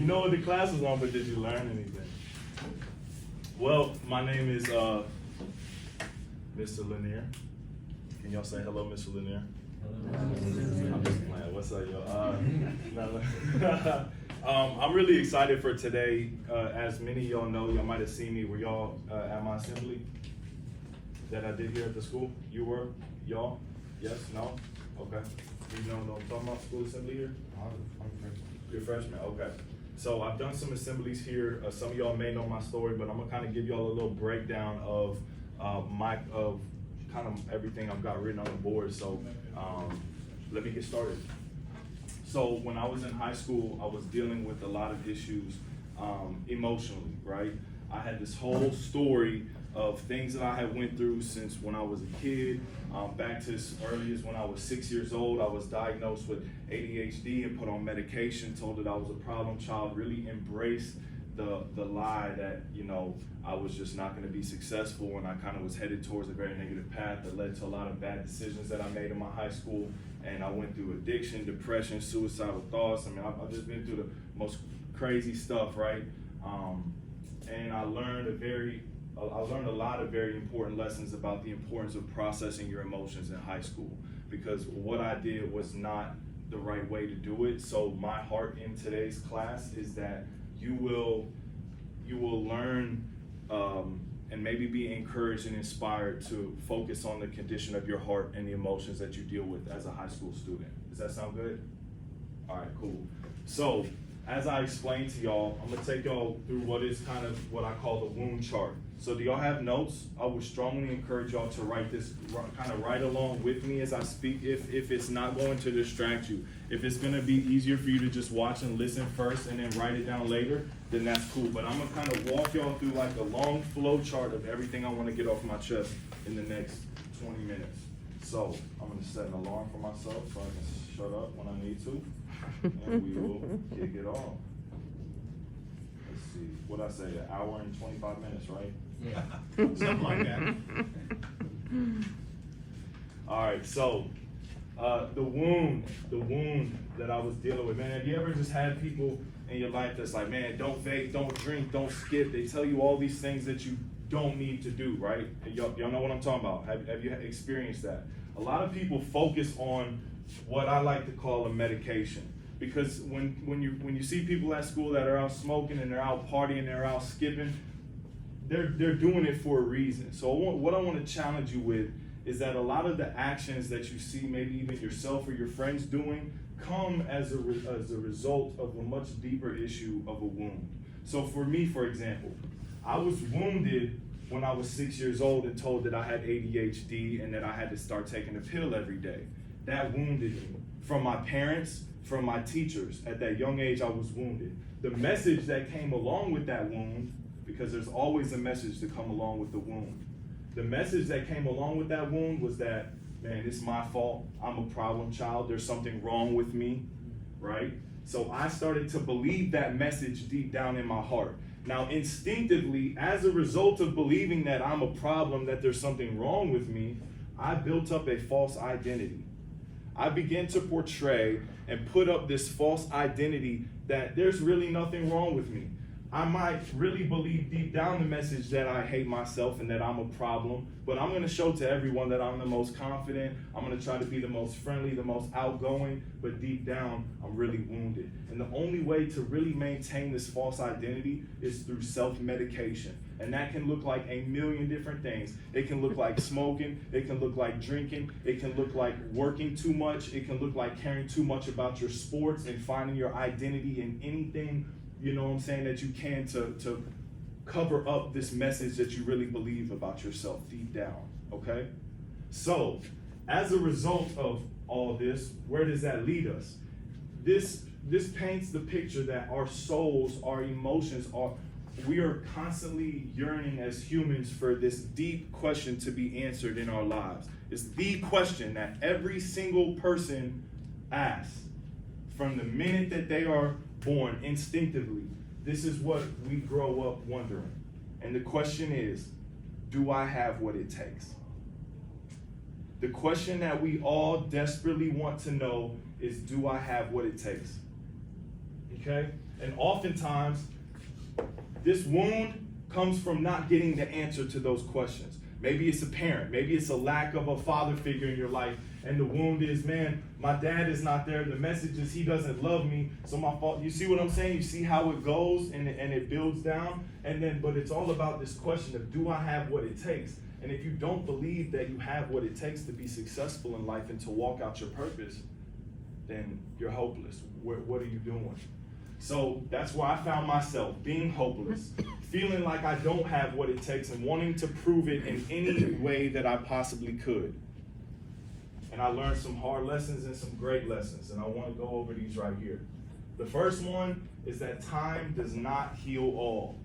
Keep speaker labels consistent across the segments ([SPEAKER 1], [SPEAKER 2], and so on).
[SPEAKER 1] know what the class was on, but did you learn anything? Well, my name is Mr. Lanier. Can y'all say hello, Mr. Lanier? I'm just playing. What's up, y'all? I'm really excited for today. As many of y'all know, y'all might have seen me. Were y'all at my assembly that I did here at the school? You were? Y'all? Yes? No? Okay. You know what I'm talking about, school assembly here?
[SPEAKER 2] I'm freshman.
[SPEAKER 1] You're freshman? Okay. So I've done some assemblies here. Some of y'all may know my story, but I'm gonna kind of give y'all a little breakdown of kind of everything I've got written on the board. So let me get started. So when I was in high school, I was dealing with a lot of issues emotionally, right? I had this whole story of things that I had went through since when I was a kid, back to as early as when I was 6 years old. I was diagnosed with ADHD and put on medication, told that I was a problem child, really embraced the lie that, you know, I was just not going to be successful, and I kind of was headed towards a very negative path that led to a lot of bad decisions that I made in my high school. And I went through addiction, depression, suicidal thoughts. I mean, I've just been through the most crazy stuff, right? And I learned a lot of very important lessons about the importance of processing your emotions in high school, because what I did was not the right way to do it. So my heart in today's class is that you will learn and maybe be encouraged and inspired to focus on the condition of your heart and the emotions that you deal with as a high school student. Does that sound good? All right, cool. So as I explained to y'all, I'm gonna take y'all through what is kind of what I call the wound chart. So do y'all have notes? I would strongly encourage y'all to write this, kind of write along with me as I speak, if it's not going to distract you. If it's gonna be easier for you to just watch and listen first and then write it down later, then that's cool. But I'm gonna kind of walk y'all through like a long flow chart of everything I wanna get off my chest in the next 20 minutes. So I'm gonna set an alarm for myself so I can shut up when I need to, and we will kick it off. Let's see, what'd I say, an hour and 25 minutes, right?
[SPEAKER 2] Yeah, something like that.
[SPEAKER 1] All right, so the wound that I was dealing with, man, have you ever just had people in your life that's like, man, don't vape, don't drink, don't skip, they tell you all these things that you don't need to do, right? Y'all know what I'm talking about. Have you experienced that? A lot of people focus on what I like to call a medication, because when you see people at school that are out smoking and they're out partying, they're out skipping, they're doing it for a reason. So what I want to challenge you with is that a lot of the actions that you see, maybe even yourself or your friends doing, come as a result of a much deeper issue of a wound. So for me, for example, I was wounded when I was 6 years old and told that I had ADHD and that I had to start taking a pill every day. That wounded me. From my parents, from my teachers, at that young age, I was wounded. The message that came along with that wound, because there's always a message to come along with the wound. The message that came along with that wound was that, man, it's my fault. I'm a problem child. There's something wrong with me, right? So I started to believe that message deep down in my heart. Now, instinctively, as a result of believing that I'm a problem, that there's something wrong with me, I built up a false identity. I began to portray and put up this false identity that there's really nothing wrong with me. I might really believe deep down the message that I hate myself and that I'm a problem, but I'm going to show to everyone that I'm the most confident. I'm going to try to be the most friendly, the most outgoing, but deep down, I'm really wounded. And the only way to really maintain this false identity is through self-medication. And that can look like a million different things. It can look like smoking. It can look like drinking. It can look like working too much. It can look like caring too much about your sports and finding your identity in anything, you know what I'm saying, that you can to cover up this message that you really believe about yourself deep down, okay? So, as a result of all this, where does that lead us? This paints the picture that our souls, our emotions, we are constantly yearning as humans for this deep question to be answered in our lives. It's the question that every single person asks from the minute that they are born instinctively. This is what we grow up wondering. And the question is, do I have what it takes? The question that we all desperately want to know is, do I have what it takes? okay? And oftentimes, this wound comes from not getting the answer to those questions. Maybe it's a parent, maybe it's a lack of a father figure in your life, and the wound is, man, my dad is not there, the message is he doesn't love me, so my fault. You see what I'm saying? You see how it goes and it builds down? But it's all about this question of, do I have what it takes? And if you don't believe that you have what it takes to be successful in life and to walk out your purpose, then you're hopeless. What are you doing? So that's where I found myself, being hopeless, feeling like I don't have what it takes and wanting to prove it in any way that I possibly could. And I learned some hard lessons and some great lessons, and I want to go over these right here. The first one is that time does not heal all.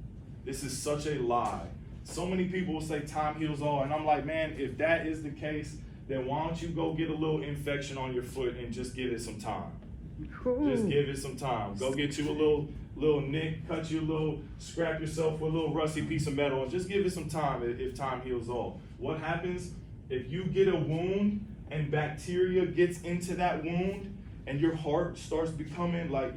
[SPEAKER 1] This is such a lie. So many people will say time heals all, and I'm like, man, if that is the case, then why don't you go get a little infection on your foot and just give it some time? Just give it some time. Go get you a little nick, cut you a little, scrap yourself with a little rusty piece of metal, and just give it some time if time heals all. What happens if you get a wound and bacteria gets into that wound and your heart starts becoming like,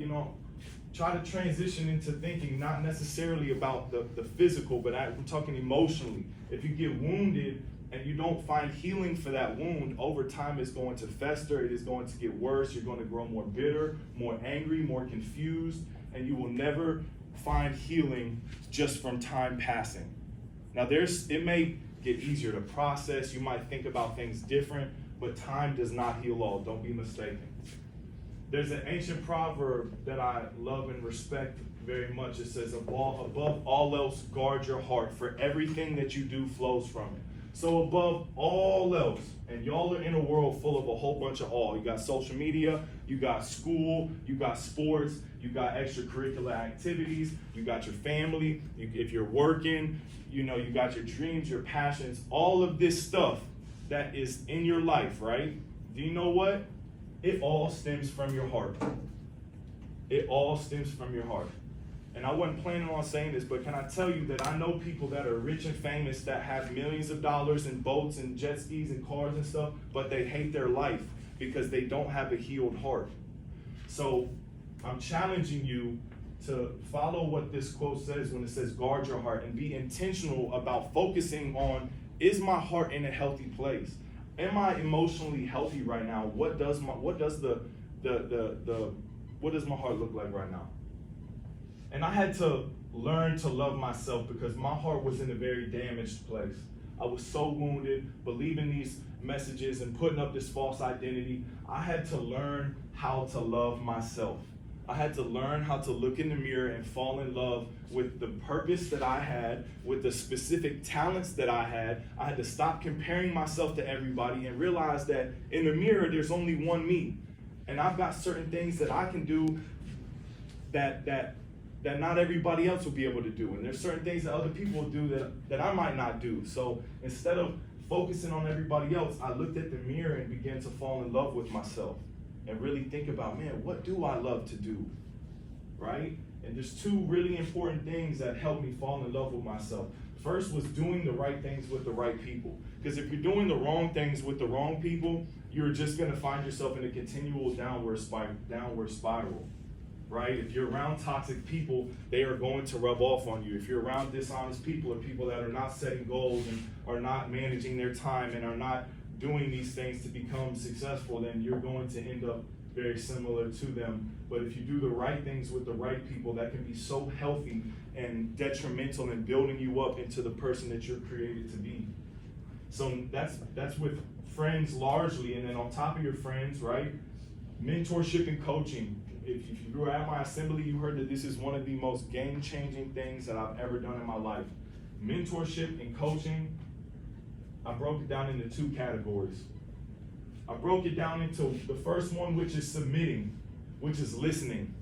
[SPEAKER 1] try to transition into thinking not necessarily about the physical, but we're talking emotionally. If you get wounded and you don't find healing for that wound, over time it's going to fester, it is going to get worse, you're going to grow more bitter, more angry, more confused, and you will never find healing just from time passing. Now it may get easier to process, you might think about things different, but time does not heal all, don't be mistaken. There's an ancient proverb that I love and respect very much. It says, above all else, guard your heart, for everything that you do flows from it. So above all else, and y'all are in a world full of a whole bunch of all. You got social media, you got school, you got sports, you got extracurricular activities, you got your family, if you're working, you got your dreams, your passions, all of this stuff that is in your life, right? Do you know what? It all stems from your heart. It all stems from your heart. And I wasn't planning on saying this, but can I tell you that I know people that are rich and famous that have millions of dollars in boats and jet skis and cars and stuff, but they hate their life because they don't have a healed heart. So I'm challenging you to follow what this quote says when it says guard your heart, and be intentional about focusing on, is my heart in a healthy place? Am I emotionally healthy right now? What does my heart look like right now? And I had to learn to love myself because my heart was in a very damaged place. I was so wounded, believing these messages and putting up this false identity. I had to learn how to love myself. I had to learn how to look in the mirror and fall in love with the purpose that I had, with the specific talents that I had. I had to stop comparing myself to everybody and realize that in the mirror, there's only one me. And I've got certain things that I can do that not everybody else will be able to do. And there's certain things that other people will do that I might not do. So instead of focusing on everybody else, I looked at the mirror and began to fall in love with myself and really think about, man, what do I love to do, right? And there's two really important things that helped me fall in love with myself. First was doing the right things with the right people. Because if you're doing the wrong things with the wrong people, you're just going to find yourself in a continual downward spiral, right? If you're around toxic people, they are going to rub off on you. If you're around dishonest people, or people that are not setting goals and are not managing their time and are not doing these things to become successful, then you're going to end up very similar to them. But if you do the right things with the right people, that can be so healthy and detrimental in building you up into the person that you're created to be. So that's with friends largely, and then on top of your friends, right? Mentorship and coaching. If you were at my assembly, you heard that this is one of the most game-changing things that I've ever done in my life. Mentorship and coaching, I broke it down into two categories. I broke it down into the first one, which is submitting, which is listening.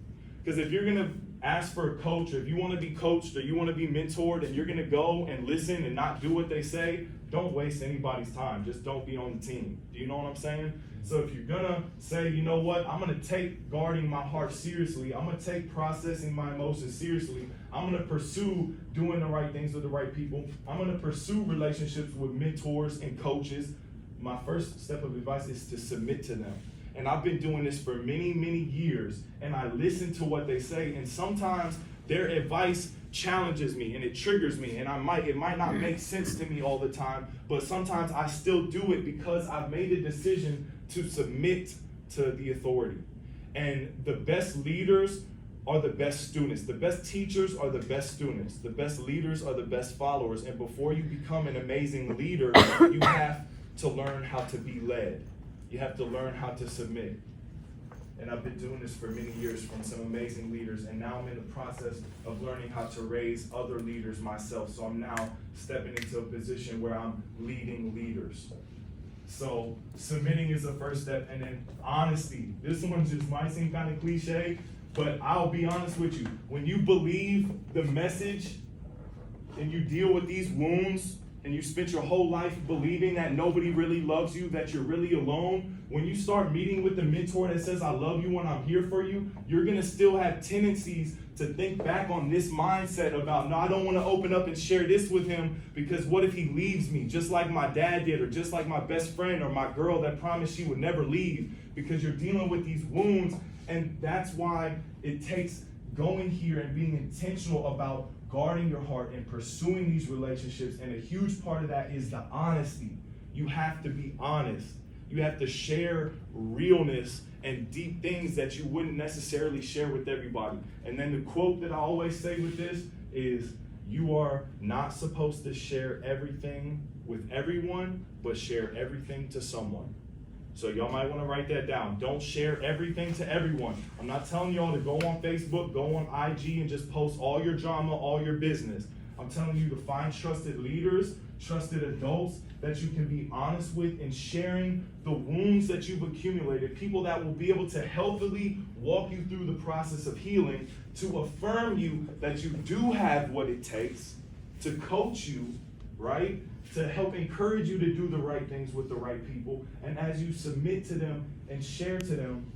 [SPEAKER 1] Because if you're gonna ask for a coach, or if you wanna be coached, or you wanna be mentored, and you're gonna go and listen and not do what they say, don't waste anybody's time. Just don't be on the team. Do you know what I'm saying? So if you're gonna say, you know what, I'm gonna take guarding my heart seriously, I'm gonna take processing my emotions seriously, I'm gonna pursue doing the right things with the right people, I'm gonna pursue relationships with mentors and coaches, my first step of advice is to submit to them. and I've been doing this for many, many years, and I listen to what they say, and sometimes their advice challenges me and it triggers me, and it might not make sense to me all the time, but sometimes I still do it because I've made a decision to submit to the authority. And the best leaders are the best students. The best teachers are the best students. The best leaders are the best followers. And before you become an amazing leader, you have to learn how to be led. You have to learn how to submit. And I've been doing this for many years from some amazing leaders, and now I'm in the process of learning how to raise other leaders myself. So I'm now stepping into a position where I'm leading leaders. So submitting is the first step, and then honesty. This one just might seem kind of cliche, but I'll be honest with you. When you believe the message and you deal with these wounds, and you spent your whole life believing that nobody really loves you, that you're really alone, when you start meeting with the mentor that says, I love you and I'm here for you, you're gonna still have tendencies to think back on this mindset about, no, I don't wanna open up and share this with him because what if he leaves me, just like my dad did, or just like my best friend or my girl that promised she would never leave, because you're dealing with these wounds. And that's why it takes going here and being intentional about guarding your heart and pursuing these relationships. And a huge part of that is the honesty. You have to be honest. You have to share realness and deep things that you wouldn't necessarily share with everybody. And then the quote that I always say with this is, you are not supposed to share everything with everyone, but share everything to someone. So y'all might want to write that down. Don't share everything to everyone. I'm not telling y'all to go on Facebook, go on IG, and just post all your drama, all your business. I'm telling you to find trusted leaders, trusted adults that you can be honest with in sharing the wounds that you've accumulated, people that will be able to healthily walk you through the process of healing, to affirm you that you do have what it takes, to coach you, right? To help encourage you to do the right things with the right people. And as you submit to them and share to them,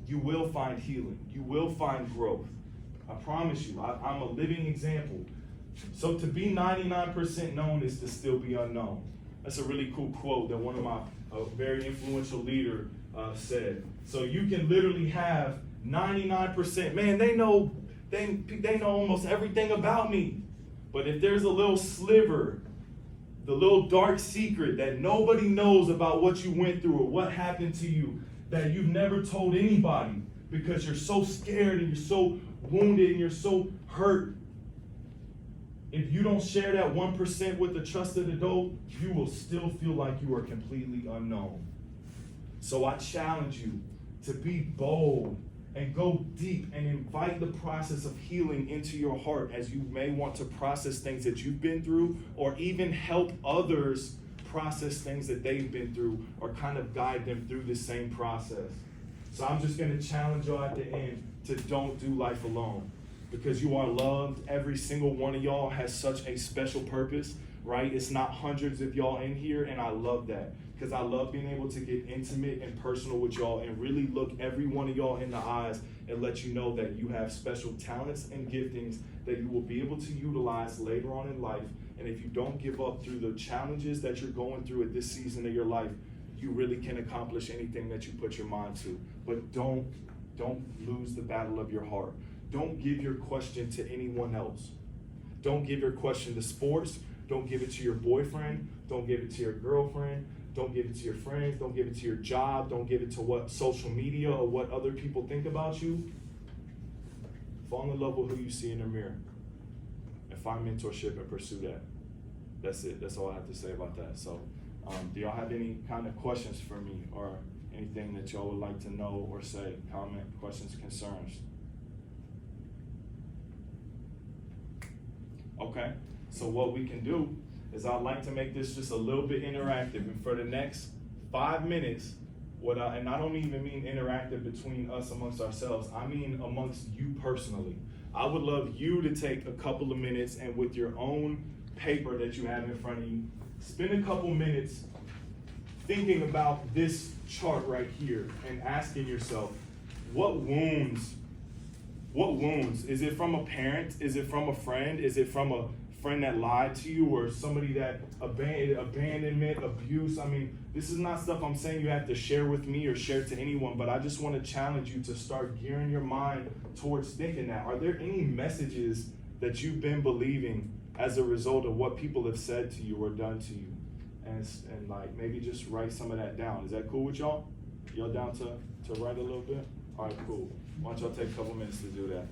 [SPEAKER 1] you will find healing. You will find growth. I promise you, I'm a living example. So to be 99% known is to still be unknown. That's a really cool quote that one of my very influential leader said. So you can literally have 99%. Man, they know almost everything about me. But if there's a little sliver, the little dark secret that nobody knows about what you went through or what happened to you, that you've never told anybody because you're so scared and you're so wounded and you're so hurt. If you don't share that 1% with a trusted adult, you will still feel like you are completely unknown. So I challenge you to be bold and go deep and invite the process of healing into your heart, as you may want to process things that you've been through, or even help others process things that they've been through, or kind of guide them through the same process. So I'm just going to challenge y'all at the end to don't do life alone, because you are loved. Every single one of y'all has such a special purpose, right? It's not hundreds of y'all in here, and I love that. Because I love being able to get intimate and personal with y'all and really look every one of y'all in the eyes and let you know that you have special talents and giftings that you will be able to utilize later on in life. And if you don't give up through the challenges that you're going through at this season of your life, you really can accomplish anything that you put your mind to. But don't lose the battle of your heart. Don't give your question to anyone else. Don't give your question to sports. Don't give it to your boyfriend. Don't give it to your girlfriend. Don't give it to your friends. Don't give it to your job. Don't give it to what social media or what other people think about you. Fall in love with who you see in the mirror and find mentorship and pursue that. That's it. That's all I have to say about that. So do y'all have any kind of questions for me, or anything that y'all would like to know or say? Comment, questions, concerns? Okay, so what we can do is I'd like to make this just a little bit interactive, and for the next 5 minutes, and I don't even mean interactive between us amongst ourselves, I mean amongst you personally. I would love you to take a couple of minutes and with your own paper that you have in front of you, spend a couple minutes thinking about this chart right here and asking yourself, what wounds? Is it from a parent? Is it from a friend? Is it from a friend that lied to you, or somebody that abandonment, abuse. I mean, this is not stuff I'm saying you have to share with me or share to anyone, but I just want to challenge you to start gearing your mind towards thinking that. Are there any messages that you've been believing as a result of what people have said to you or done to you? And like, maybe just write some of that down. Is that cool with y'all? Y'all down to write a little bit? All right, cool. Why don't y'all take a couple minutes to do that?